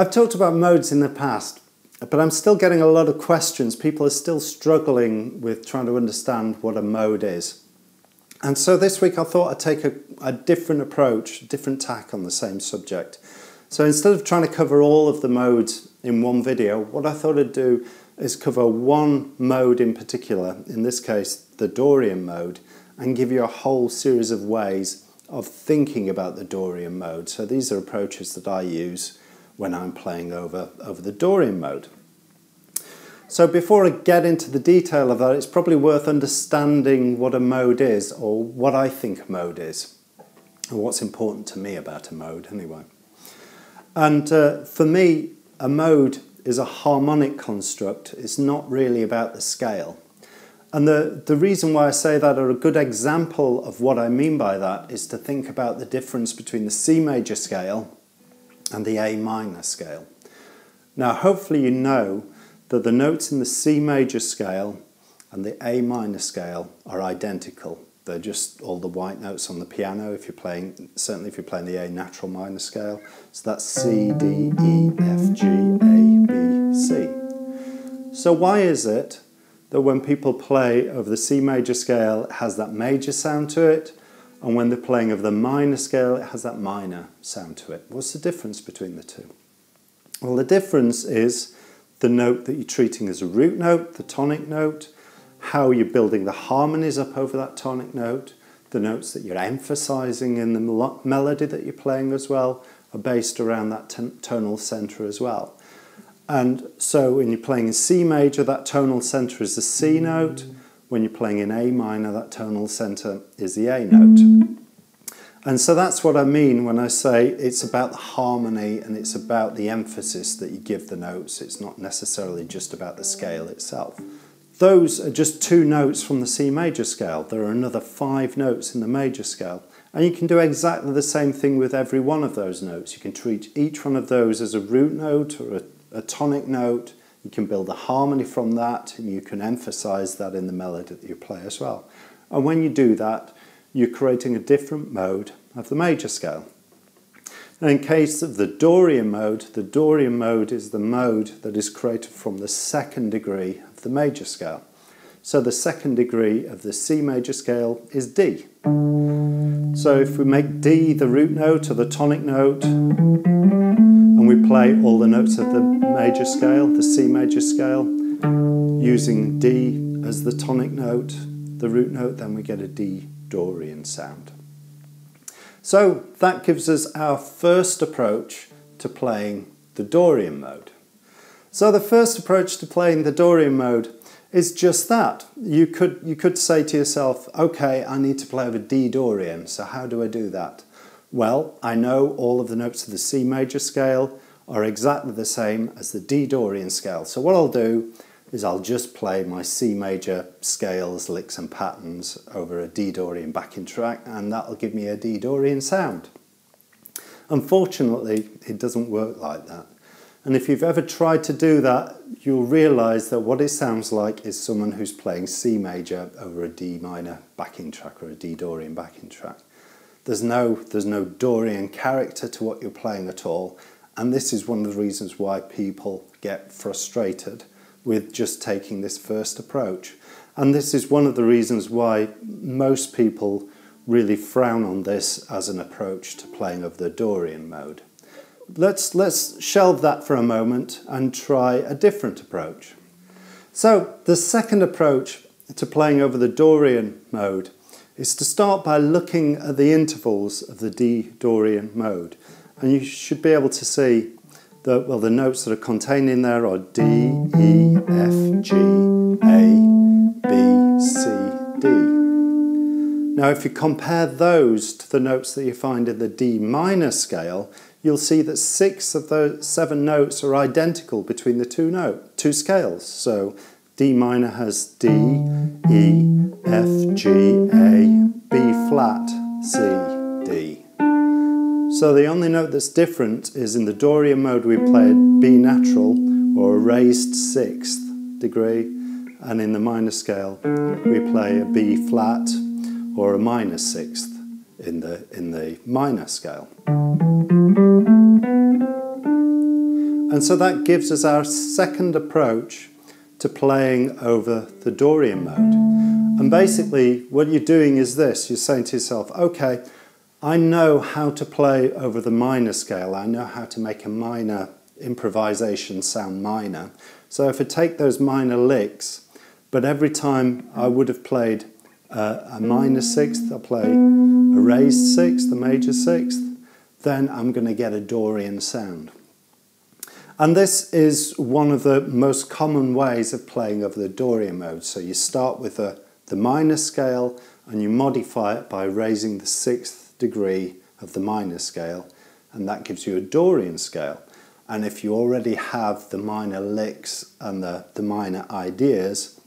I've talked about modes in the past, but I'm still getting a lot of questions. People are still struggling with trying to understand what a mode is. And so this week I thought I'd take a different approach, a different tack on the same subject. So instead of trying to cover all of the modes in one video, what I thought I'd do is cover one mode in particular, in this case the Dorian mode, and give you a whole series of ways of thinking about the Dorian mode. So these are approaches that I use when I'm playing over the Dorian mode. So before I get into the detail of that, it's probably worth understanding what a mode is, or what I think a mode is, and what's important to me about a mode anyway. And for me, a mode is a harmonic construct. It's not really about the scale. And the reason why I say that, or a good example of what I mean by that, is to think about the difference between the C major scale and the A minor scale. Now, hopefully you know that the notes in the C major scale and the A minor scale are identical. They're just all the white notes on the piano if you're playing, certainly if you're playing the A natural minor scale. So that's C, D, E, F, G, A, B, C. So why is it that when people play over the C major scale, it has that major sound to it, and when they're playing over the minor scale, it has that minor sound to it? What's the difference between the two? Well, the difference is the note that you're treating as a root note, the tonic note, how you're building the harmonies up over that tonic note, the notes that you're emphasizing in the melody that you're playing as well are based around that tonal center as well. And so when you're playing in C major, that tonal center is the C note. When you're playing in A minor, that tonal center is the A note. And so that's what I mean when I say it's about the harmony and it's about the emphasis that you give the notes. It's not necessarily just about the scale itself. Those are just 2 notes from the C major scale. There are another 5 notes in the major scale. And you can do exactly the same thing with every one of those notes. You can treat each one of those as a root note or a tonic note. You can build a harmony from that, and you can emphasize that in the melody that you play as well. And when you do that, you're creating a different mode of the major scale. Now, in case of the Dorian mode is the mode that is created from the 2nd degree of the major scale. So the 2nd degree of the C major scale is D. So if we make D the root note or the tonic note, and we play all the notes of the major scale, the C major scale, using D as the tonic note, the root note, then we get a D Dorian sound. So that gives us our first approach to playing the Dorian mode. So the first approach to playing the Dorian mode is just that. You could say to yourself, okay, I need to play over D Dorian, so how do I do that? Well, I know all of the notes of the C major scale are exactly the same as the D Dorian scale. So what I'll do is I'll just play my C major scales, licks and patterns over a D Dorian backing track, and that'll give me a D Dorian sound. Unfortunately, it doesn't work like that. And if you've ever tried to do that, you'll realise that what it sounds like is someone who's playing C major over a D minor backing track or a D Dorian backing track. There's no Dorian character to what you're playing at all, and this is one of the reasons why people get frustrated with just taking this first approach. And this is one of the reasons why most people really frown on this as an approach to playing of the Dorian mode. Let's shelve that for a moment and try a different approach. So the second approach to playing over the Dorian mode is to start by looking at the intervals of the D Dorian mode. And you should be able to see that, well, the notes that are contained in there are D, E, F, G, A, B, C, D. Now, if you compare those to the notes that you find in the D minor scale, you'll see that 6 of those 7 notes are identical between the two scales. So D minor has D, E, F, G, A, B flat, C, D. So the only note that's different is in the Dorian mode we play a B natural or a raised 6th degree, and in the minor scale we play a B flat or a minor 6th in the minor scale. And so that gives us our second approach to playing over the Dorian mode. And basically what you're doing is this, you're saying to yourself, okay, I know how to play over the minor scale, I know how to make a minor improvisation sound minor. So if I take those minor licks, but every time I would have played a minor sixth, I'll play a raised sixth, a major sixth, then I'm going to get a Dorian sound. And this is one of the most common ways of playing over the Dorian mode. So you start with the minor scale and you modify it by raising the sixth degree of the minor scale, and that gives you a Dorian scale. And if you already have the minor licks and the minor ideas,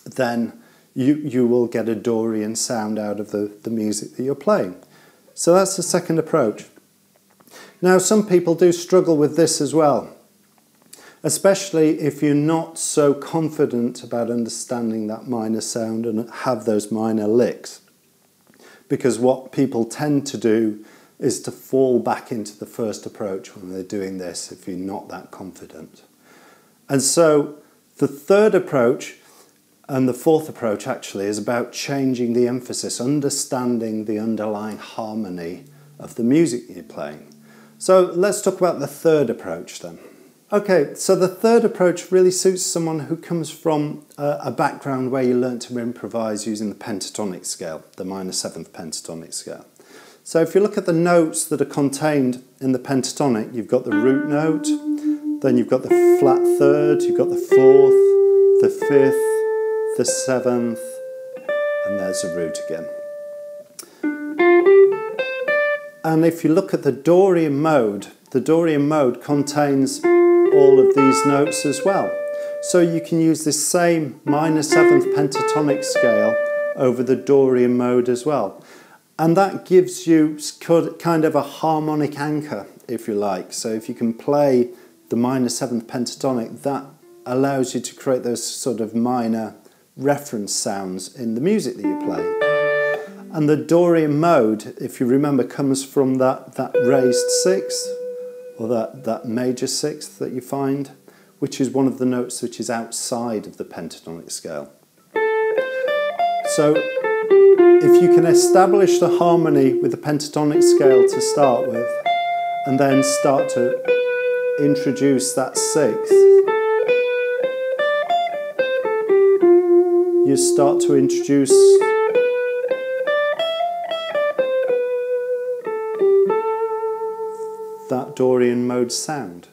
then you will get a Dorian sound out of the music that you're playing. So that's the second approach. Now, some people do struggle with this as well, especially if you're not so confident about understanding that minor sound and have those minor licks. Because what people tend to do is to fall back into the first approach when they're doing this if you're not that confident. And so the third approach and the fourth approach actually is about changing the emphasis, understanding the underlying harmony of the music you're playing. So let's talk about the third approach then. Okay, so the third approach really suits someone who comes from a background where you learn to improvise using the pentatonic scale, the minor seventh pentatonic scale. So if you look at the notes that are contained in the pentatonic, you've got the root note, then you've got the flat third, you've got the fourth, the fifth, the seventh, and there's the root again. And if you look at the Dorian mode contains all of these notes as well. So you can use this same minor seventh pentatonic scale over the Dorian mode as well. And that gives you kind of a harmonic anchor, if you like. So if you can play the minor seventh pentatonic, that allows you to create those sort of minor reference sounds in the music that you play. And the Dorian mode, if you remember, comes from that raised sixth, or that major sixth that you find, which is one of the notes which is outside of the pentatonic scale. So if you can establish the harmony with the pentatonic scale to start with, and then start to introduce that sixth, you start to introduce that Dorian mode sound.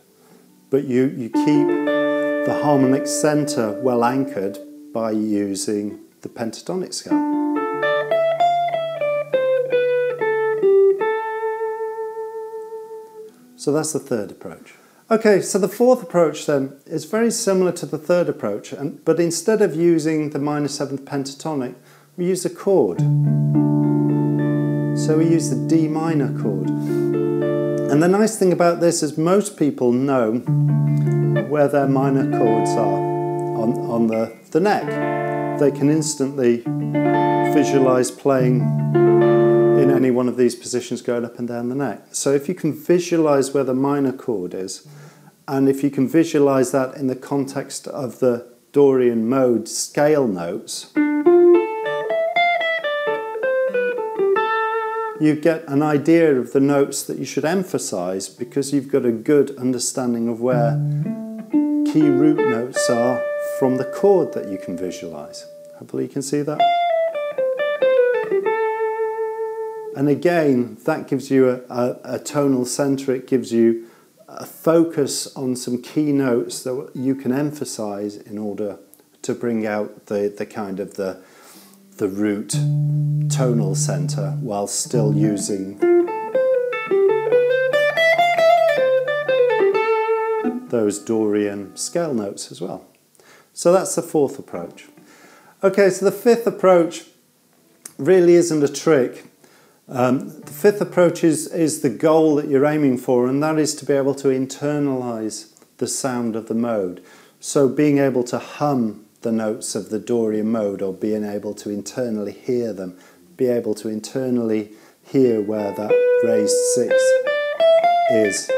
But you keep the harmonic centre well anchored by using the pentatonic scale. So that's the third approach. Okay, so the fourth approach then is very similar to the third approach, but instead of using the minor seventh pentatonic, we use a chord. So we use the D minor chord. And the nice thing about this is most people know where their minor chords are on the neck. They can instantly visualize playing in any one of these positions going up and down the neck. So if you can visualize where the minor chord is, and if you can visualize that in the context of the Dorian mode scale notes, you get an idea of the notes that you should emphasize because you've got a good understanding of where key root notes are from the chord that you can visualize. Hopefully you can see that. And again, that gives you a tonal center, it gives you a focus on some key notes that you can emphasize in order to bring out the kind of the root tonal center while still using those Dorian scale notes as well. So that's the fourth approach. Okay, so the fifth approach really isn't a trick. The fifth approach is the goal that you're aiming for, and that is to be able to internalize the sound of the mode. So being able to hum the notes of the Dorian mode, or being able to internally hear them, be able to internally hear where that raised sixth is.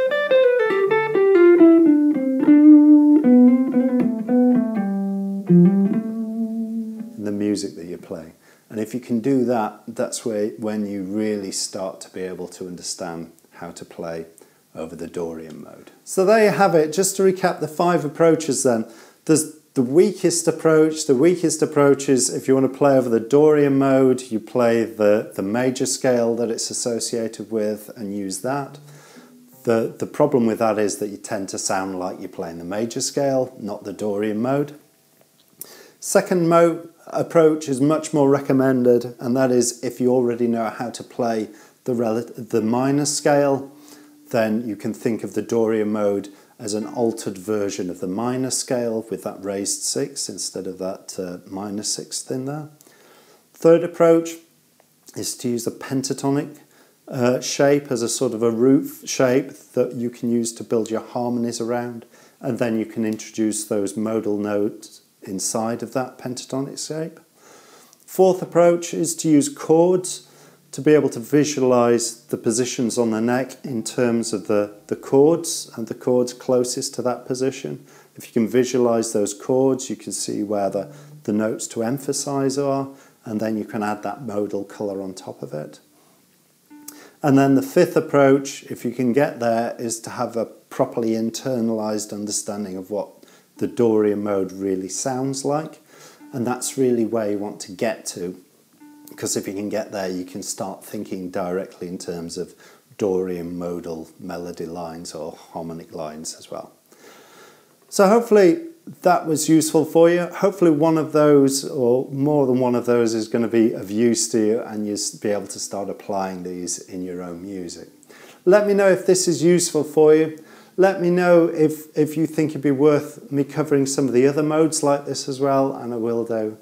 playing. And if you can do that, that's when you really start to be able to understand how to play over the Dorian mode. So there you have it. Just to recap the 5 approaches then. There's the weakest approach. The weakest approach is if you want to play over the Dorian mode, you play the major scale that it's associated with and use that. The problem with that is that you tend to sound like you're playing the major scale, not the Dorian mode. Second approach is much more recommended, and that is if you already know how to play the minor scale, then you can think of the Dorian mode as an altered version of the minor scale with that raised 6 instead of that minor 6th in there. Third approach is to use a pentatonic shape as a sort of a roof shape that you can use to build your harmonies around, and then you can introduce those modal notes inside of that pentatonic shape. Fourth approach is to use chords to be able to visualize the positions on the neck in terms of the chords and the chords closest to that position. If you can visualize those chords, you can see where the notes to emphasize are, and then you can add that modal color on top of it. And then the fifth approach, if you can get there, is to have a properly internalized understanding of what the Dorian mode really sounds like. And that's really where you want to get to, because if you can get there, you can start thinking directly in terms of Dorian modal melody lines or harmonic lines as well. So hopefully that was useful for you. Hopefully one of those, or more than one of those, is going to be of use to you, and you'll be able to start applying these in your own music. Let me know if this is useful for you. Let me know if you think it'd be worth me covering some of the other modes like this as well, and I will do.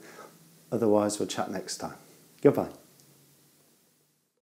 Otherwise, we'll chat next time. Goodbye.